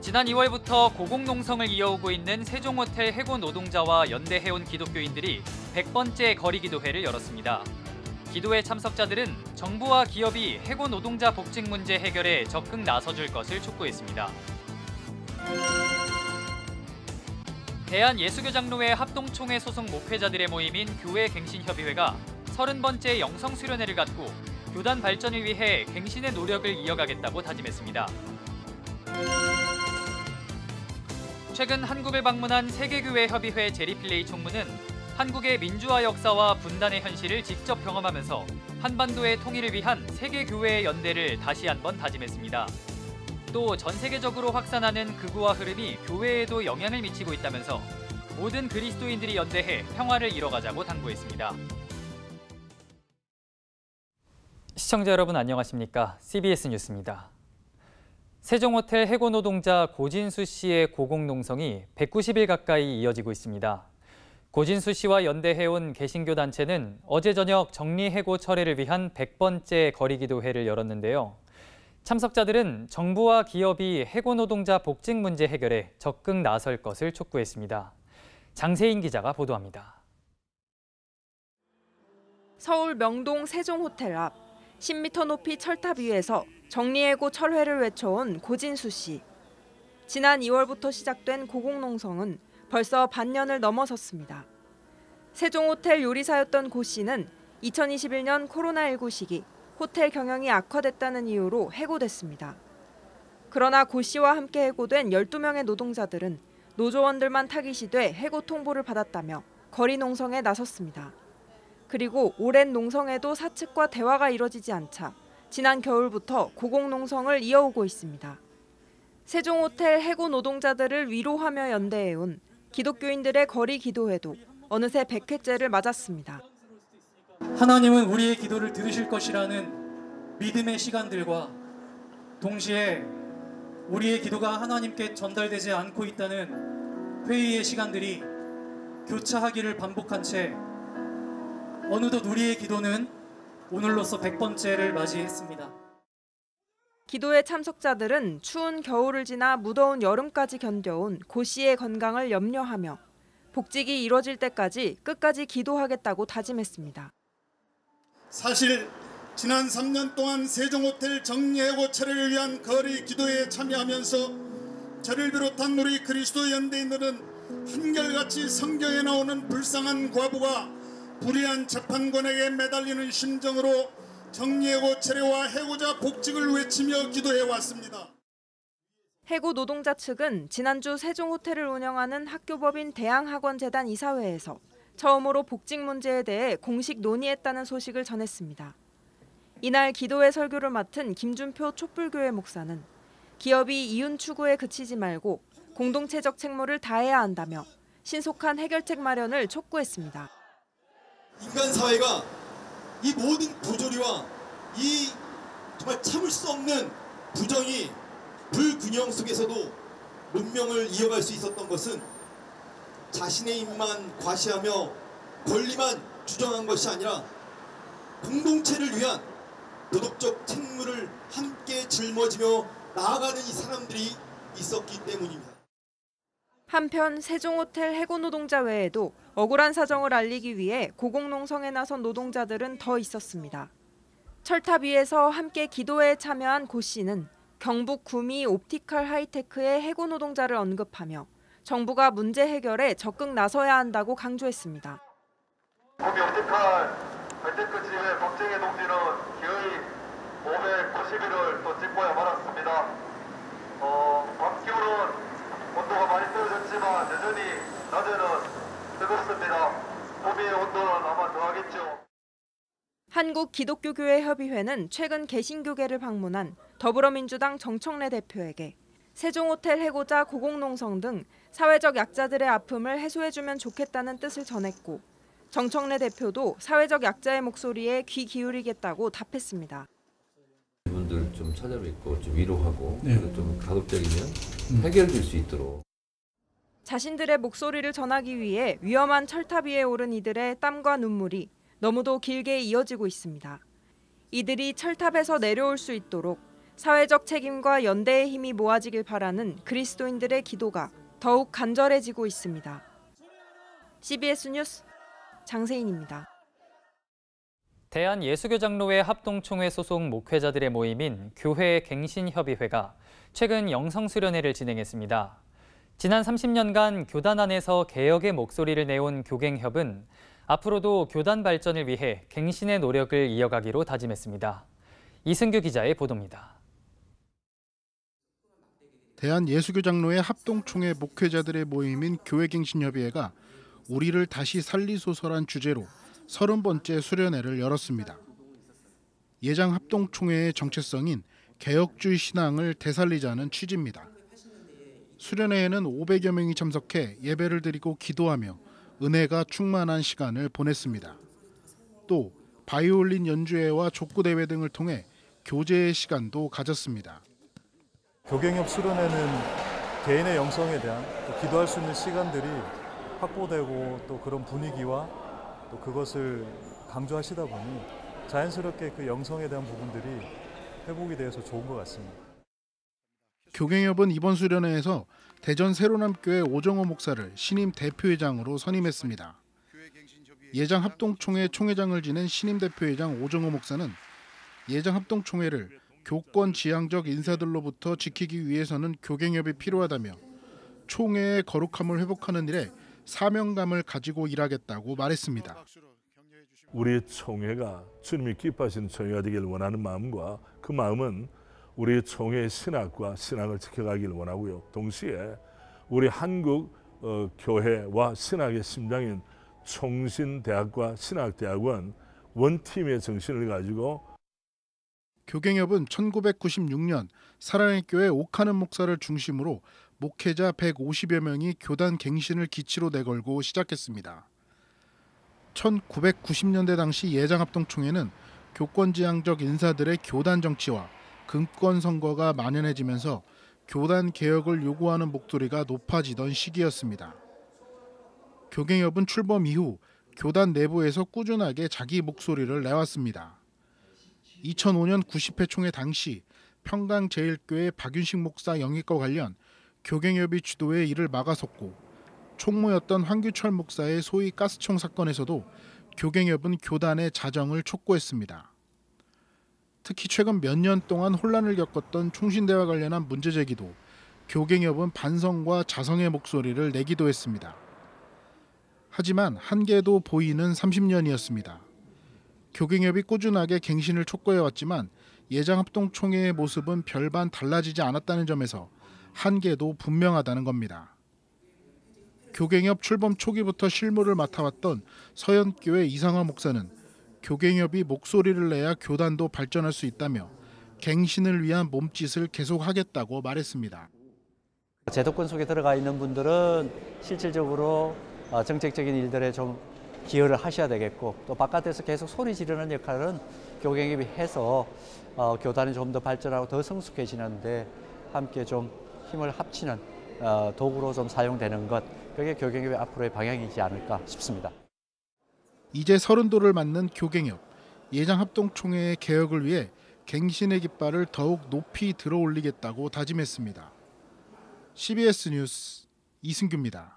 지난 2월부터 고공농성을 이어오고 있는 세종호텔 해고 노동자와 연대해온 기독교인들이 100번째 거리기도회를 열었습니다. 기도회 참석자들은 정부와 기업이 해고 노동자 복직 문제 해결에 적극 나서줄 것을 촉구했습니다. 대한예수교장로회 합동총회 소속 목회자들의 모임인 교회갱신협의회가 30번째 영성수련회를 갖고 교단 발전을 위해 갱신의 노력을 이어가겠다고 다짐했습니다. 최근 한국을 방문한 세계교회협의회 제리필레이 총무는 한국의 민주화 역사와 분단의 현실을 직접 경험하면서 한반도의 통일을 위한 세계교회의 연대를 다시 한번 다짐했습니다. 또 전 세계적으로 확산하는 극우화 흐름이 교회에도 영향을 미치고 있다면서 모든 그리스도인들이 연대해 평화를 이뤄가자고 당부했습니다. 시청자 여러분 안녕하십니까? CBS 뉴스입니다. 세종호텔 해고 노동자 고진수 씨의 고공농성이 190일 가까이 이어지고 있습니다. 고진수 씨와 연대해온 개신교 단체는 어제 저녁 정리해고 철회를 위한 100번째 거리기도회를 열었는데요. 참석자들은 정부와 기업이 해고 노동자 복직 문제 해결에 적극 나설 것을 촉구했습니다. 장세인 기자가 보도합니다. 서울 명동 세종호텔 앞 10m 높이 철탑 위에서 정리해고 철회를 외쳐온 고진수 씨. 지난 2월부터 시작된 고공농성은 벌써 반년을 넘어섰습니다. 세종호텔 요리사였던 고 씨는 2021년 코로나19 시기 호텔 경영이 악화됐다는 이유로 해고됐습니다. 그러나 고 씨와 함께 해고된 12명의 노동자들은 노조원들만 타깃이 돼 해고 통보를 받았다며 거리 농성에 나섰습니다. 그리고 오랜 농성에도 사측과 대화가 이뤄지지 않자 지난 겨울부터 고공농성을 이어오고 있습니다. 세종호텔 해고 노동자들을 위로하며 연대해온 기독교인들의 거리 기도회도 어느새 100회째를 맞았습니다. 하나님은 우리의 기도를 들으실 것이라는 믿음의 시간들과 동시에 우리의 기도가 하나님께 전달되지 않고 있다는 회의의 시간들이 교차하기를 반복한 채 어느덧 우리의 기도는 오늘로써 100번째를 맞이했습니다. 기도회 참석자들은 추운 겨울을 지나 무더운 여름까지 견뎌온 고 씨의 건강을 염려하며 복직이 이뤄질 때까지 끝까지 기도하겠다고 다짐했습니다. 사실 지난 3년 동안 세종호텔 정리해고 철회를 위한 거리 기도회에 참여하면서 저를 비롯한 우리 그리스도 연대인들은 한결같이 성경에 나오는 불쌍한 과부가 불의한 재판관에게 매달리는 심정으로 정리해고 철회와 해고자 복직을 외치며 기도해왔습니다. 해고 노동자 측은 지난주 세종호텔을 운영하는 학교법인 대양학원재단 이사회에서 처음으로 복직 문제에 대해 공식 논의했다는 소식을 전했습니다. 이날 기도회 설교를 맡은 김준표 촛불교회 목사는 기업이 이윤 추구에 그치지 말고 공동체적 책무를 다해야 한다며 신속한 해결책 마련을 촉구했습니다. 인간 사회가 이 모든 부조리와 이 정말 참을 수 없는 부정이 불균형 속에서도 문명을 이어갈 수 있었던 것은 자신의 입만 과시하며 권리만 주장한 것이 아니라 공동체를 위한 도덕적 책무를 함께 짊어지며 나아가는 이 사람들이 있었기 때문입니다. 한편 세종호텔 해고 노동자 외에도 억울한 사정을 알리기 위해 고공농성에 나선 노동자들은 더 있었습니다. 철탑 위에서 함께 기도회에 참여한 고 씨는 경북 구미 옵티컬 하이테크의 해고 노동자를 언급하며 정부가 문제 해결에 적극 나서야 한다고 강조했습니다. 구미 옵티컬 하이테크 지회 복직의 동지는 기의 590일을 또 짚어야 말았습니다. 밤 기온은 온도가 많이 떨어졌지만 여전히 낮에는 뜨겁습니다. 구미의 온도는 아마 더하겠죠. 한국기독교교회협의회는 최근 개신교계를 방문한 더불어민주당 정청래 대표에게 세종호텔 해고자 고공농성 등 사회적 약자들의 아픔을 해소해주면 좋겠다는 뜻을 전했고 정청래 대표도 사회적 약자의 목소리에 귀 기울이겠다고 답했습니다. 이분들 좀 찾아뵙고 좀 위로하고 좀 가급적이면 해결될 수 있도록. 자신들의 목소리를 전하기 위해 위험한 철탑 위에 오른 이들의 땀과 눈물이 너무도 길게 이어지고 있습니다. 이들이 철탑에서 내려올 수 있도록 사회적 책임과 연대의 힘이 모아지길 바라는 그리스도인들의 기도가 더욱 간절해지고 있습니다. CBS 뉴스 장세인입니다. 대한예수교장로회 합동총회 소속 목회자들의 모임인 교회 갱신협의회가 최근 영성수련회를 진행했습니다. 지난 30년간 교단 안에서 개혁의 목소리를 내온 교갱협은 앞으로도 교단 발전을 위해 갱신의 노력을 이어가기로 다짐했습니다. 이승규 기자의 보도입니다. 대한예수교장로회 합동총회 목회자들의 모임인 교회갱신협의회가 우리를 다시 살리소서란 주제로 30번째 수련회를 열었습니다. 예장 합동총회의 정체성인 개혁주의 신앙을 되살리자는 취지입니다. 수련회에는 500여 명이 참석해 예배를 드리고 기도하며 은혜가 충만한 시간을 보냈습니다. 또 바이올린 연주회와 족구대회 등을 통해 교제의 시간도 가졌습니다. 교갱협 수련회는 개인의 영성에 대한 또 기도할 수 있는 시간들이 확보되고 또 그런 분위기와 또 그것을 강조하시다 보니 자연스럽게 그 영성에 대한 부분들이 회복이 되어서 좋은 것 같습니다. 교갱협은 이번 수련회에서 대전 새로남교회 오정호 목사를 신임 대표회장으로 선임했습니다. 예장 합동총회 총회장을 지낸 신임 대표회장 오정호 목사는 예장 합동총회를 교권 지향적 인사들로부터 지키기 위해서는 교갱협이 필요하다며 총회의 거룩함을 회복하는 일에 사명감을 가지고 일하겠다고 말했습니다. 우리의 총회가 주님이 기뻐하시는 총회가 되길 원하는 마음과 그 마음은 우리 총회의 신학과 신앙을 지켜가길 원하고요. 동시에 우리 한국 교회와 신학의 심장인 총신대학과 신학대학원 원팀의 정신을 가지고 교갱협은 1996년 사랑의 교회 옥하는 목사를 중심으로 목회자 150여 명이 교단 갱신을 기치로 내걸고 시작했습니다. 1990년대 당시 예장합동총회는 교권지향적 인사들의 교단 정치와 금권 선거가 만연해지면서 교단 개혁을 요구하는 목소리가 높아지던 시기였습니다. 교갱협은 출범 이후 교단 내부에서 꾸준하게 자기 목소리를 내왔습니다. 2005년 90회 총회 당시 평강제일교회 박윤식 목사 영입과 관련 교갱협이 주도해 이를 막아섰고 총무였던 황규철 목사의 소위 가스총 사건에서도 교갱협은 교단의 자정을 촉구했습니다. 특히 최근 몇 년 동안 혼란을 겪었던 총신대와 관련한 문제 제기도 교갱협은 반성과 자성의 목소리를 내기도 했습니다. 하지만 한계도 보이는 30년이었습니다. 교갱협이 꾸준하게 갱신을 촉구해왔지만 예장합동총회의 모습은 별반 달라지지 않았다는 점에서 한계도 분명하다는 겁니다. 교갱협 출범 초기부터 실무를 맡아왔던 서현교회 이상화 목사는 교갱협이 목소리를 내야 교단도 발전할 수 있다며 갱신을 위한 몸짓을 계속하겠다고 말했습니다. 제도권 속에 들어가 있는 분들은 실질적으로 정책적인 일들에 좀 기여를 하셔야 되겠고 또 바깥에서 계속 소리 지르는 역할은 교갱협이 해서 교단이 좀 더 발전하고 더 성숙해지는데 함께 좀 힘을 합치는 도구로 좀 사용되는 것, 그게 교갱협의 앞으로의 방향이지 않을까 싶습니다. 이제 30도를 맞는 교갱협, 예장합동총회의 개혁을 위해 갱신의 깃발을 더욱 높이 들어올리겠다고 다짐했습니다. CBS 뉴스 이승규입니다.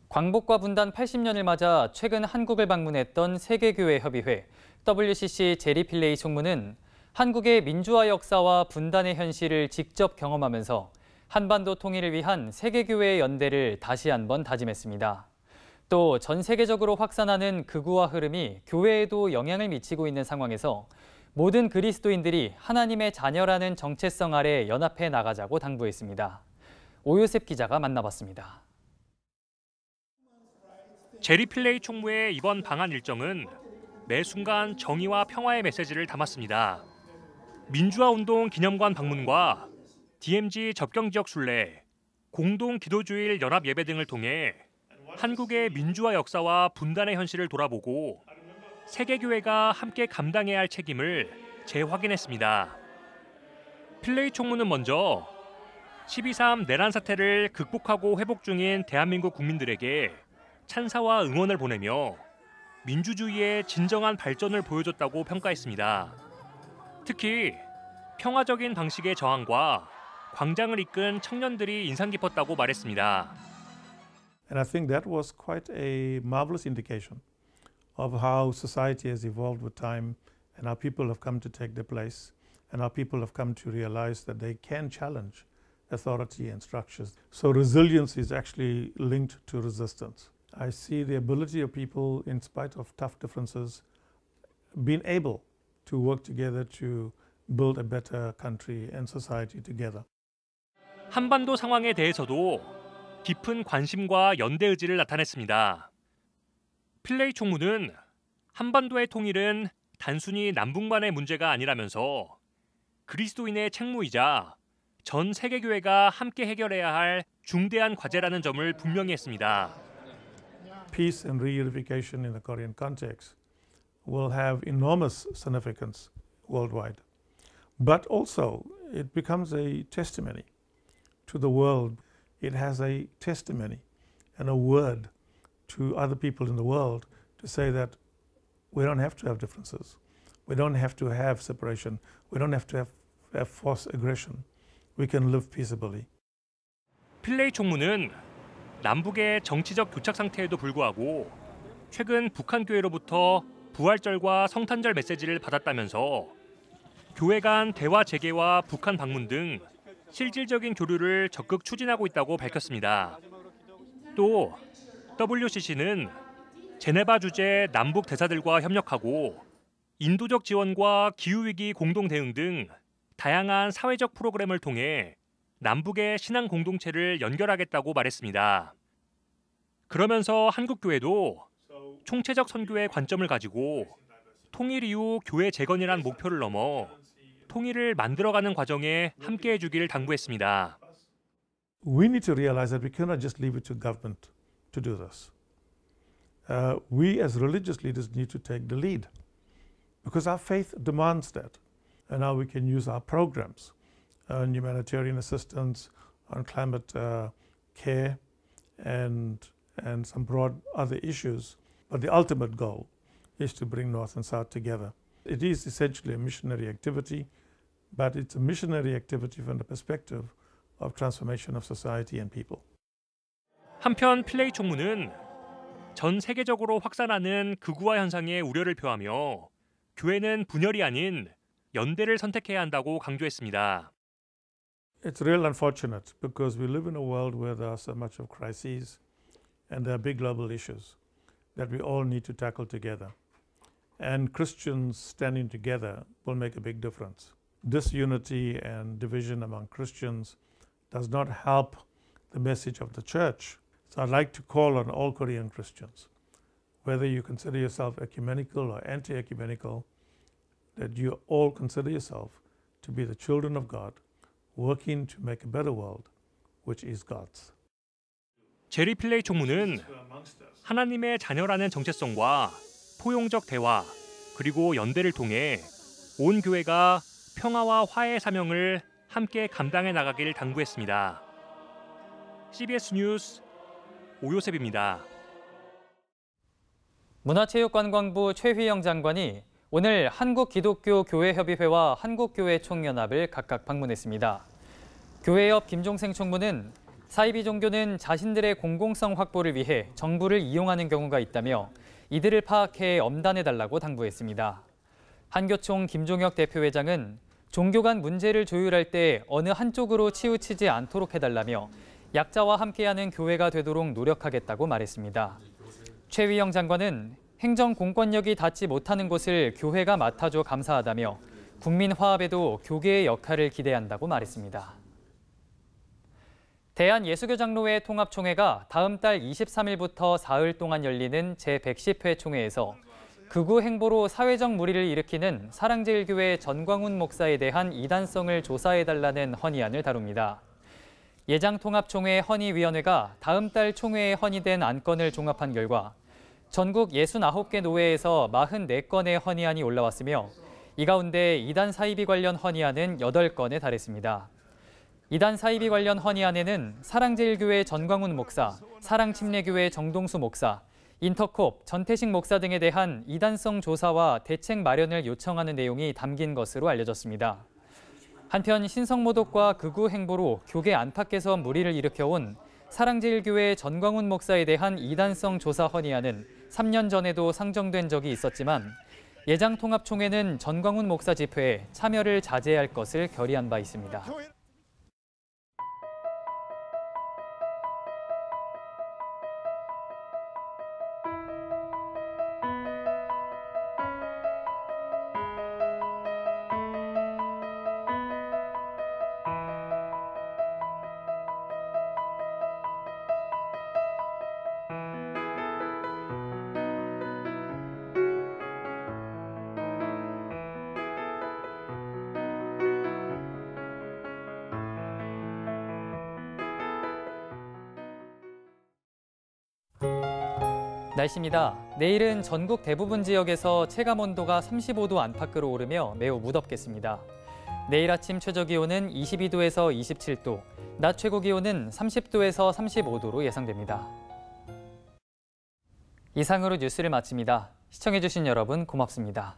광복과 분단 80년을 맞아 최근 한국을 방문했던 세계교회협의회 WCC 제리 필레이 총무는 한국의 민주화 역사와 분단의 현실을 직접 경험하면서 한반도 통일을 위한 세계교회의 연대를 다시 한번 다짐했습니다. 또 전 세계적으로 확산하는 극우화 흐름이 교회에도 영향을 미치고 있는 상황에서 모든 그리스도인들이 하나님의 자녀라는 정체성 아래 연합해 나가자고 당부했습니다. 오요셉 기자가 만나봤습니다. 제리 필레이 총무의 이번 방한 일정은 매 순간 정의와 평화의 메시지를 담았습니다. 민주화운동 기념관 방문과 DMZ 접경지역 순례, 공동 기도주일 연합 예배 등을 통해 한국의 민주화 역사와 분단의 현실을 돌아보고 세계교회가 함께 감당해야 할 책임을 재확인했습니다. 필레이 총무는 먼저 12.3 내란 사태를 극복하고 회복 중인 대한민국 국민들에게 찬사와 응원을 보내며 민주주의의 진정한 발전을 보여줬다고 평가했습니다. 특히 평화적인 방식의 저항과 광장을 이끈 청년들이 인상 깊었다고 말했습니다. And I think that was quite a marvelous indication of how society has evolved with time and how people have come to take their place and how people have come to realize that they can challenge authority and structures. So resilience is actually linked to resistance. I see the ability of people, in spite of tough differences, being able to work together to build a better country and society together. 한반도 상황에 대해서도 깊은 관심과 연대 의지를 나타냈습니다. 필레이 총무는 한반도의 통일은 단순히 남북만의 문제가 아니라면서 그리스도인의 책무이자 전 세계교회가 함께 해결해야 할 중대한 과제라는 점을 분명히 했습니다. Peace and reunification in the Korean context will have enormous significance worldwide. But also it becomes a testimony to the world. It has a testimony and a word to other people in the world to say that we don't have to have differences. We don't have to have separation. We don't have to have forced aggression. We can live peaceably. 필레이 총무는 남북의 정치적 교착 상태에도 불구하고 최근 북한 교회로부터 부활절과 성탄절 메시지를 받았다면서 교회 간 대화 재개와 북한 방문 등 실질적인 교류를 적극 추진하고 있다고 밝혔습니다. 또 WCC는 제네바 주재 남북 대사들과 협력하고 인도적 지원과 기후위기 공동 대응 등 다양한 사회적 프로그램을 통해 남북의 신앙 공동체를 연결하겠다고 말했습니다. 그러면서 한국교회도 총체적 선교의 관점을 가지고 통일 이후 교회 재건이란 목표를 넘어 통일을 만들어가는 과정에 함께해 주길 당부했습니다. We need to realize that we cannot just leave it to government to do this. We as religious leaders need to take the lead because our faith demands that. And now we can use our programs on humanitarian assistance, on climate care, and some broad other issues. But the ultimate goal is to bring North and South together. It is essentially a missionary activity, but it's a missionary activity from the perspective of transformation of society and people. 한편 필레이 총무는 전 세계적으로 확산하는 극우화 현상의 우려를 표하며 교회는 분열이 아닌 연대를 선택해야 한다고 강조했습니다. It's real unfortunate because we live in a world where there are so much of crises and there are big global issues that we all need to tackle together. And Christians standing together will make a big difference. Disunity and division among Christians does not help the message of the church. So I'd like to call on all Korean Christians, whether you consider yourself ecumenical or anti-ecumenical, that you all consider yourself to be the children of God, working to make a better world, which is God's. 제리 필레이 총무는 하나님의 자녀라는 정체성과 포용적 대화 그리고 연대를 통해 온 교회가 평화와 화해의 사명을 함께 감당해 나가길 당부했습니다. CBS 뉴스 오요셉입니다. 문화체육관광부 최휘영 장관이 오늘 한국기독교교회협의회와 한국교회총연합을 각각 방문했습니다. 교회 옆 김종생 총무는 사이비 종교는 자신들의 공공성 확보를 위해 정부를 이용하는 경우가 있다며 이들을 파악해 엄단해달라고 당부했습니다. 한교총 김종혁 대표회장은 종교 간 문제를 조율할 때 어느 한쪽으로 치우치지 않도록 해달라며 약자와 함께하는 교회가 되도록 노력하겠다고 말했습니다. 최휘영 장관은 행정 공권력이 닿지 못하는 곳을 교회가 맡아줘 감사하다며 국민 화합에도 교계의 역할을 기대한다고 말했습니다. 대한예수교장로회 통합총회가 다음 달 23일부터 사흘 동안 열리는 제110회 총회에서 극우 행보로 사회적 물의를 일으키는 사랑제일교회 전광훈 목사에 대한 이단성을 조사해달라는 헌의안을 다룹니다. 예장통합총회 헌의위원회가 다음 달 총회에 헌의된 안건을 종합한 결과 전국 69개 노회에서 44건의 헌의안이 올라왔으며 이 가운데 이단 사이비 관련 헌의안은 8건에 달했습니다. 이단 사이비 관련 헌의안에는 사랑제일교회 전광훈 목사, 사랑침례교회 정동수 목사, 인터콥, 전태식 목사 등에 대한 이단성 조사와 대책 마련을 요청하는 내용이 담긴 것으로 알려졌습니다. 한편 신성모독과 극우 행보로 교계 안팎에서 물의를 일으켜온 사랑제일교회 전광훈 목사에 대한 이단성 조사 헌의안은 3년 전에도 상정된 적이 있었지만 예장통합총회는 전광훈 목사 집회에 참여를 자제할 것을 결의한 바 있습니다. 날씨입니다. 내일은 전국 대부분 지역에서 체감온도가 35도 안팎으로 오르며 매우 무덥겠습니다. 내일 아침 최저기온은 22도에서 27도, 낮 최고기온은 30도에서 35도로 예상됩니다. 이상으로 뉴스를 마칩니다. 시청해주신 여러분 고맙습니다.